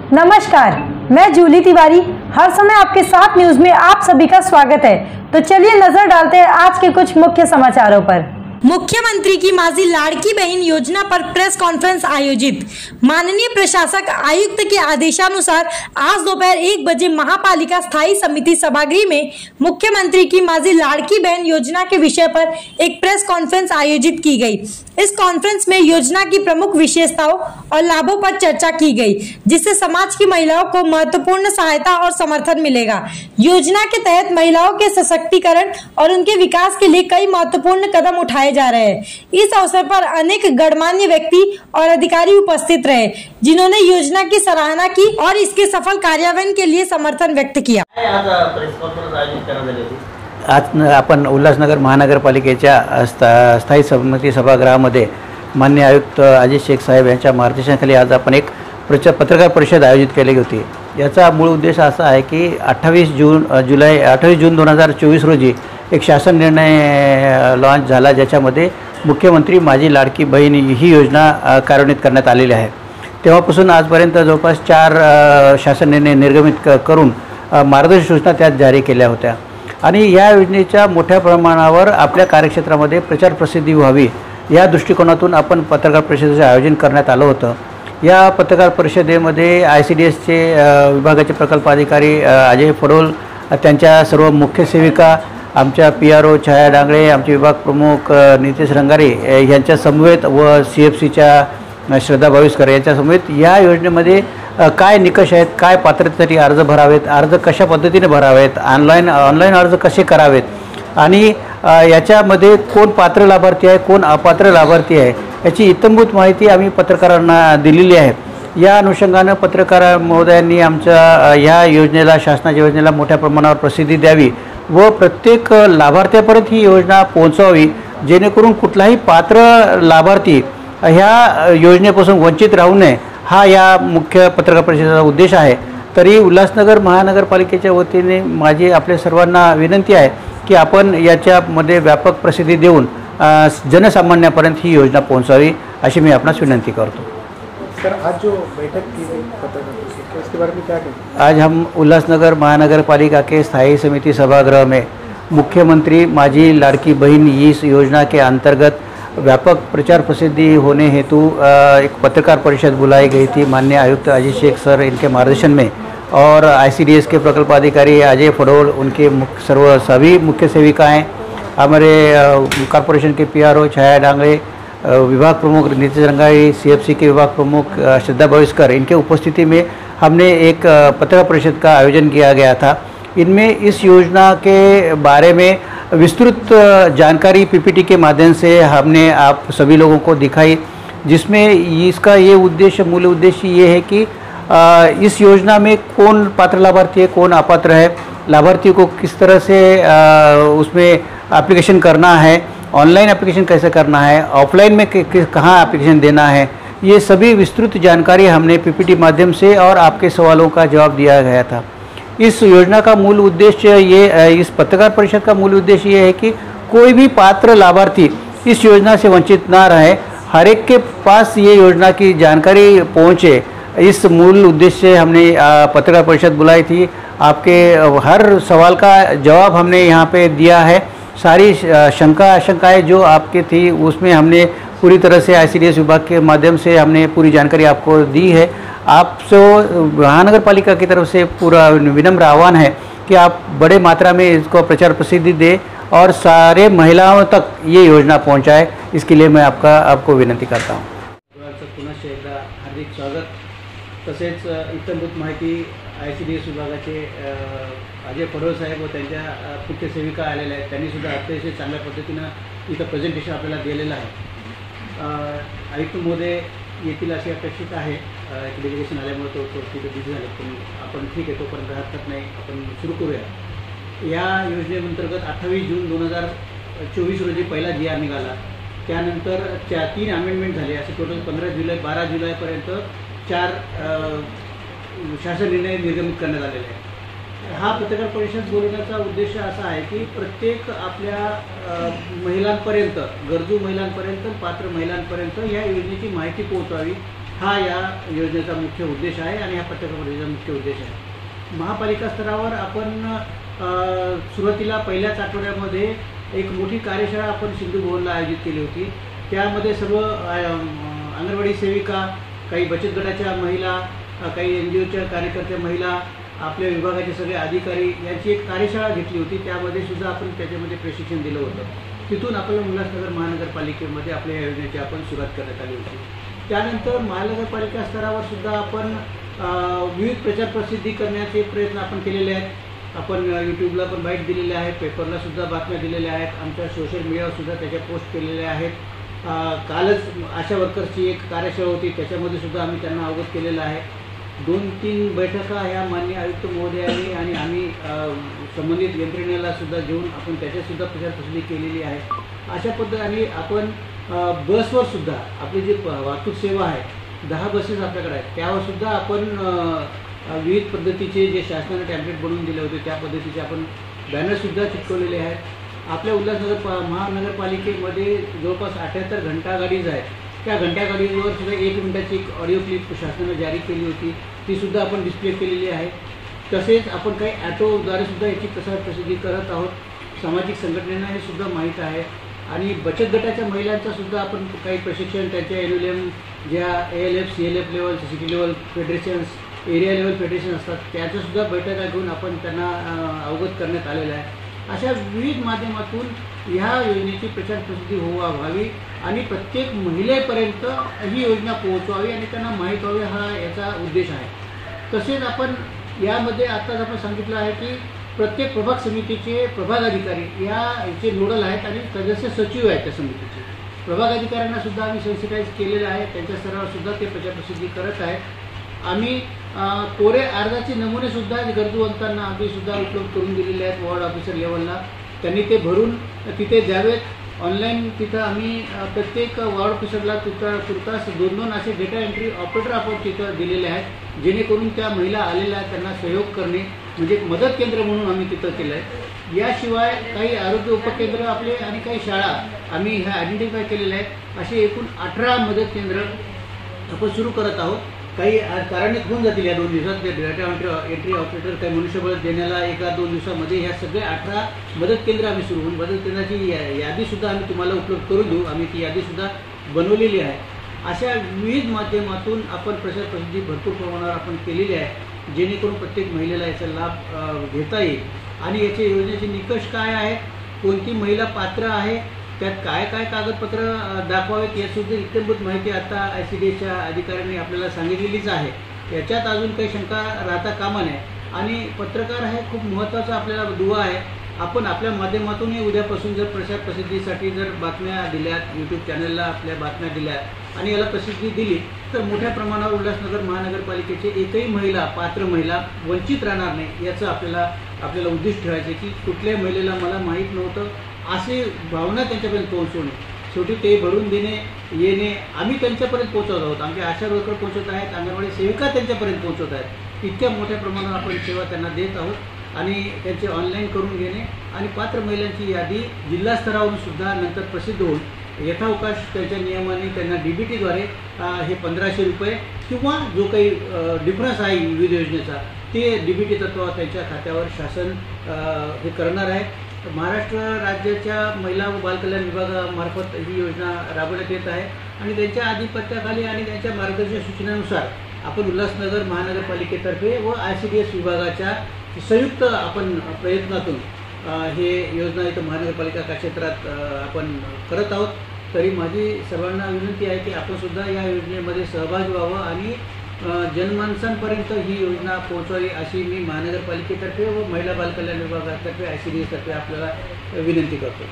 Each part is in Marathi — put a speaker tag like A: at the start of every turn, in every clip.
A: नमस्कार, मैं जूली तिवारी हर समय आपके साथ न्यूज में आप सभी का स्वागत है। तो चलिए नजर डालते हैं आज के कुछ मुख्य समाचारों पर। मुख्यमंत्री की माझी लाड़की बहन योजना पर प्रेस कॉन्फ्रेंस आयोजित। माननीय प्रशासक आयुक्त के आदेशानुसार आज दोपहर 1 बजे महापालिका स्थायी समिति सभागृह में मुख्यमंत्री की माझी लाड़की बहन योजना के विषय पर एक प्रेस कॉन्फ्रेंस आयोजित की गई। इस कॉन्फ्रेंस में योजना की प्रमुख विशेषताओं और लाभों पर चर्चा की गई, जिससे समाज की महिलाओं को महत्वपूर्ण सहायता और समर्थन मिलेगा। योजना के तहत महिलाओं के सशक्तिकरण और उनके विकास के लिए कई महत्वपूर्ण कदम उठाए जा रहे हैं। इस अवसर पर अनेक गणमान्य व्यक्ति और अधिकारी उपस्थित रहे, जिन्होंने योजना की सराहना की और इसके सफल कार्यान्वयन के लिए समर्थन व्यक्त किया।
B: आज आपण उल्हासनगर महानगरपालिकेच्या स्थायी समिती सभागृहामध्ये माननीय आयुक्त अजित शेख साहेब यांच्या मार्गदर्शनाखाली आज आपण एक पत्रकार परिषद आयोजित केली होती। याचा मूळ उद्देश असा आहे की 28 जून 2024 रोजी एक शासन निर्णय लॉन्च झाला, ज्याच्यामध्ये मुख्यमंत्री माझी लाडकी बहीण ही योजना कार्यान्वित करण्यात आलेली आहे। तेव्हापासून आजपर्यंत जवळपास 4 शासन निर्णय निर्गमित करून मार्गदर्शक सूचना त्यात जारी केल्या होत्या आणि या योजनेच्या मोठ्या प्रमाणावर आपल्या कार्यक्षेत्रामध्ये प्रचार प्रसिद्धी व्हावी या दृष्टिकोनातून आपण पत्रकार परिषदेचे आयोजन करण्यात आलं होतं। या पत्रकार परिषदेमध्ये ICDSचे विभागाचे प्रकल्प अधिकारी अजय फडोल, त्यांच्या सर्व मुख्य सेविका, आमच्या PRO छाया डांगळे, आमचे विभाग प्रमुख नितेश रंगारे यांच्या समवेत व CFCच्या श्रद्धा भाविस्कर यांच्या समवेत या योजनेमध्ये काय निकष आहेत, काय पात्रतेसाठी अर्ज भरावेत, अर्ज कशा पद्धतीने भरावेत, ऑनलाईन अर्ज कसे करावेत आणि याच्यामध्ये कोण पात्र लाभार्थी आहे, कोण अपात्र लाभार्थी आहे याची इत्थंभूत माहिती आम्ही पत्रकारांना दिलेली आहे। या अनुषंगाने पत्रकार महोदयांनी आमच्या या योजनेला, शासनाच्या योजनेला मोठ्या प्रमाणावर प्रसिद्धी द्यावी व प्रत्येक लाभार्थ्यापर्यंत ही योजना पोहोचवावी, जेणेकरून कुठलाही पात्र लाभार्थी ह्या योजनेपासून वंचित राहू नये, हा या मुख्य पत्रकार परिषदेचा उद्देश आहे। तरी उल्हासनगर महानगरपालिकेच्या वतीने माझी आपल्या सर्वांना विनंती आहे की आपण याच्यामध्ये व्यापक प्रसिद्धी देऊन जनसामान्यापर्यंत ही योजना पोहोचावी, अशी मी आपणास विनंती करतो।
C: सर, आज जो बैठक की पत्रकार परिषद, इसके बारे में क्या कहेंगे?
B: आज हम उल्हासनगर महानगरपालिका के स्थायी समिति सभागृह में मुख्यमंत्री माझी लाड़की बहन इस योजना के अंतर्गत व्यापक प्रचार प्रसिद्धि होने हेतु एक पत्रकार परिषद बुलाई गई थी। माननीय आयुक्त अजित शेख सर इनके मार्गदर्शन में और ICDS के प्रकल्प अधिकारी अजय फडोल, उनके सभी मुख्य सेविकाएं, हमारे कॉरपोरेशन के PRO छाया डांगरे, विभाग प्रमुख नितेश रंगारी, CFC के विभाग प्रमुख श्रद्धा भाविस्कर, इनके उपस्थिति में हमने एक पत्रकार परिषद का आयोजन किया गया था। इनमें इस योजना के बारे में विस्तृत जानकारी PPT के माध्यम से हमने आप सभी लोगों को दिखाई, जिसमें इसका ये उद्देश्य, मूल उद्देश्य ये है कि इस योजना में कौन पात्र लाभार्थी है, कौन अपात्र है, लाभार्थी को किस तरह से उसमें एप्लीकेशन करना है, ऑनलाइन एप्लीकेशन कैसे करना है, ऑफलाइन में कहाँ एप्लीकेशन देना है, ये सभी विस्तृत जानकारी हमने PPT माध्यम से और आपके सवालों का जवाब दिया गया था। इस योजना का मूल उद्देश्य ये, इस पत्रकार परिषद का मूल उद्देश्य ये है कि कोई भी पात्र लाभार्थी इस योजना से वंचित ना रहे, हर एक के पास ये योजना की जानकारी पहुँचे, इस मूल उद्देश्य से हमने पत्रकार परिषद बुलाई थी। आपके हर सवाल का जवाब हमने यहाँ पे दिया है। सारी आशंकाएं जो आपके थी उसमें हमने पूरी तरह से ICDS विभाग के माध्यम से हमने पूरी जानकारी आपको दी है। आपसे महानगर पालिका की तरफ से पूरा विनम्र आह्वान है कि आप बड़े मात्रा में इसको प्रचार प्रसिद्धि दें और सारे महिलाओं तक ये योजना पहुंचाए, इसके लिए मैं आपको विनंती करता हूँ। पुन्हा एकदा हार्दिक स्वागत। तसेच इत्थंभूत माहिती ICDS विभागाचे अजय फडोल साहेब व त्यांच्या मुख्य सेविका आलेल्या आहेत, त्यांनी सुद्धा अतिशय चांगल्या पद्धतीनं इथं प्रेझेंटेशन आपल्याला दिलेलं आहे। आयुक्त महोदय येथील अशी अपेक्षित आहे, एक डेलिगेशन आल्यामुळे तो तिथे बिझी झाले, पण आपण ठीक आहे, तोपर्यंत हरकत नाही, आपण सुरू करूया। या योजनेअंतर्गत 28 जून 2024 रोजी पहिला GR निघाला, त्यानंतर 3 अमेंडमेंट झाले, असे टोटल 12 जुलैपर्यंत 4 शासन निर्णय निर्गमित करण्यात आलेले आहेत। हा पत्रकार परिषद बोलवण्याचा उद्देश असा आहे की प्रत्येक आपल्या महिलांपर्यंत, गरजू महिलांपर्यंत, पात्र महिलांपर्यंत या योजनेची माहिती पोहोचावी, हा या योजनेचा मुख्य उद्देश आहे आणि ह्या पत्रकार परिषदेचा मुख्य उद्देश आहे. महापालिका स्तरावर आपण सुरुवातीला पहिल्याच आठवड्यामध्ये एक मोठी कार्यशाळा आपण सिंधू भवनला आयोजित केली होती. त्यामध्ये सर्व अंगणवाडी सेविका, काही बचत गटाच्या महिला, काही NGOच्या कार्यकर्त्या महिला, आपल्या विभागाचे सगळे अधिकारी यांची एक कार्यशाळा घेतली होती. त्यामध्ये सुद्धा आपण त्याच्यामध्ये प्रशिक्षण दिलं होतं. तिथून आपल्याला उल्हासनगर महानगरपालिकेमध्ये आपल्या योजनेची आपण सुरुवात करण्यात आली होती. त्यानंतर महानगरपालिका स्तरावर सुद्धा आपण विविध प्रचार प्रसिद्धी करण्याचे प्रयत्न आपण केलेले आहेत. आपण यूट्यूबला पण बाईट दिलेले आहेत, पेपरला सुद्धा बातम्या दिलेल्या आहेत, आमच्या सोशल मीडियावर सुद्धा त्याच्या पोस्ट केलेल्या आहेत. कालच आशा वर्कर्सची एक कार्यशाळा होती, त्याच्यामध्ये सुद्धा आम्ही त्यांना अवगत केलेलं आहे. 2-3 बैठका ह्या माननीय आयुक्त महोदयांनी आणि आम्ही संबंधित यंत्रणेला सुद्धा घेऊन आपण त्याच्यासुद्धा प्रचार प्रसिद्धी केलेली आहे. अशा पद्धतीने आपण बसवर सुद्धा आपली जी वाहतूक सेवा आहे, 10 बसेस आपल्याकडे आहेत, त्यावर सुद्धा आपण विविध पद्धतीचे जे शासनाने टॅम्पलेट बनवून दिले होते त्या पद्धतीचे आपण बॅनरसुद्धा चिटकवलेले आहेत. आपल्या उल्हासनगर महानगरपालिकेमध्ये जवळपास 78 घंटागाडीज आहेत. त्या घंटागाडीवर सुद्धा 1 मिनिटाची एक ऑडिओ क्लिप शासनाने जारी केली होती, ती सुद्धा आपण डिस्प्ले केलेली आहे. तसेच आपण काही ॲटोद्वारे सुद्धा याची प्रसार प्रसिद्धी करत आहोत. सामाजिक संघटनांना हे सुद्धा माहीत आहे. आणि बचत गटाच्या महिलांचा सुद्धा आपण काही प्रशिक्षण त्यांच्या NLM ज्या ALF, CLF level, city level federations, area level federation असतात, त्याच्यासुद्धा बैठका घेऊन आपण त्यांना अवगत करण्यात आलेलं आहे. अशा विविध माध्यमातून ह्या योजनेची प्रचार प्रसिद्धी व्हावी आणि प्रत्येक महिलेपर्यंत ही योजना पोहोचवावी आणि त्यांना माहीत व्हावी, हा याचा उद्देश आहे. तसेच आपण यामध्ये आत्ताच आपण सांगितलं आहे की प्रत्येक प्रभाग समितीचे प्रभाग अधिकारी याचे नोडल आहेत आणि सदस्य सचिव आहेत त्या समितीचे. प्रभाग अधिकाऱ्यांना सुद्धा आम्ही सेन्सिटाईज केलेलं आहे, त्यांच्या स्तरावर सुद्धा ते प्रचार प्रसिद्धी करत आहेत. आम्ही कोरे अर्जाचे नमुनेसुद्धा गरजूवंतांना आम्ही सुद्धा उपलब्ध करून दिलेले आहेत. वॉर्ड ऑफिसर लेवलला त्यांनी ते भरून तिथे द्यावेत. ऑनलाईन तिथं आम्ही प्रत्येक वॉर्ड ऑफिसरला तुर्तास 2-2 असे डेटा एंट्री ऑपरेटर आपण तिथं दिलेले आहेत, जेणेकरून त्या महिला आलेल्या त्यांना सहयोग करणे म्हणजे मदत केंद्र म्हणून आम्ही तिथं केलं आहे. याशिवाय काही आरोग्य उपकेंद्र आपले आणि काही शाळा आम्ही ह्या आयडेंटिफाय केलेल्या आहेत. असे एकूण 18 मदत केंद्र आपण सुरू करत आहोत. काही कारणीत होऊन जातील या 2 दिवसात. ते डेटा एंट्री ऑपरेटर काही मनुष्यबळ देण्याला 1-2 दिवसामध्ये ह्या सगळे 18 मदत केंद्र आम्ही सुरू होऊन मदत केंद्राची यादीसुद्धा आम्ही तुम्हाला उपलब्ध करून देऊ. आम्ही ती यादीसुद्धा बनवलेली आहे. अशा विविध माध्यमातून आपण प्रचार प्रसिद्धी भरपूर प्रमाणावर आपण केलेली आहे, जेणेकरून प्रत्येक महिलेला याचा लाभ घेता येईल. आणि याचे योजनेचे निकष काय आहेत, कोणती महिला पात्र आहे, त्यात काय काय कागदपत्र दाखवावेत यासुद्धा इत्यंभूत माहिती आता ICDSच्या अधिकाऱ्यांनी आपल्याला सांगितलेलीच आहे. याच्यात अजून काही शंका राहता कामा नये. आणि पत्रकार हे खूप महत्त्वाचा आपल्याला दुवा आहे. आपण आपल्या माध्यमातूनही उद्यापासून जर प्रचार प्रसिद्धीसाठी जर बातम्या दिल्यात, यूट्यूब चॅनलला आपल्या बातम्या दिल्यात आणि याला प्रसिद्धी दिली तर मोठ्या प्रमाणावर उल्हासनगर महानगरपालिकेचे एकही महिला, पात्र महिला वंचित राहणार नाही. याचं आपल्याला उद्दिष्ट ठेवायचे की कुठल्याही महिलेला मला माहीत नव्हतं अशी भावना त्यांच्यापर्यंत पोहोचवणे. शेवटी ते भरून देणे येणे आम्ही त्यांच्यापर्यंत पोहोचवत आहोत. आमचे आशा वर्कर पोहोचवत आहेत, अंगणवाडी सेविका त्यांच्यापर्यंत पोहोचवत आहेत. इतक्या मोठ्या प्रमाणावर आपण सेवा त्यांना देत आहोत आणि त्यांचे ऑनलाईन करून घेणे आणि पात्र महिलांची यादी जिल्हा स्तरावरून सुद्धा नंतर प्रसिद्ध होऊन यथावकाश त्यांच्या नियमाने त्यांना DBTद्वारे हे 1500 रुपये किंवा जो काही डिफरन्स आहे विविध योजनेचा ते DBT तत्वावर त्यांच्या खात्यावर शासन हे करणार आहे. महाराष्ट्र राज्याच्या महिला व बालकल्याण विभागामार्फत ही योजना राबवण्यात येत आहे आणि त्यांच्या आधिपत्याखाली आणि त्यांच्या मार्गदर्शक सूचनानुसार आपण उल्हासनगर महानगरपालिकेतर्फे व ICDS विभागाच्या संयुक्त आपण प्रयत्नातून हे योजना इथं महानगरपालिका क्षेत्रात आपण करत आहोत. तरी माझी सर्वांना विनंती आहे की आपण सुद्धा या योजनेमध्ये सहभागी व्हावं आणि जनमानसांपर्यंत ही योजना पोहोचवावी अशी मी महानगरपालिकेतर्फे व महिला बालकल्याण विभागातर्फे ICDS तर्फे आपल्याला विनंती करतो.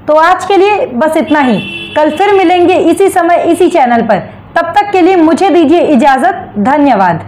A: तो आज के लिए बस इतना ही. कल फिर मिलेंगे इसी समय इसी चैनल पर. तब तक के लिए मुझे दीजिए इजाजत. धन्यवाद.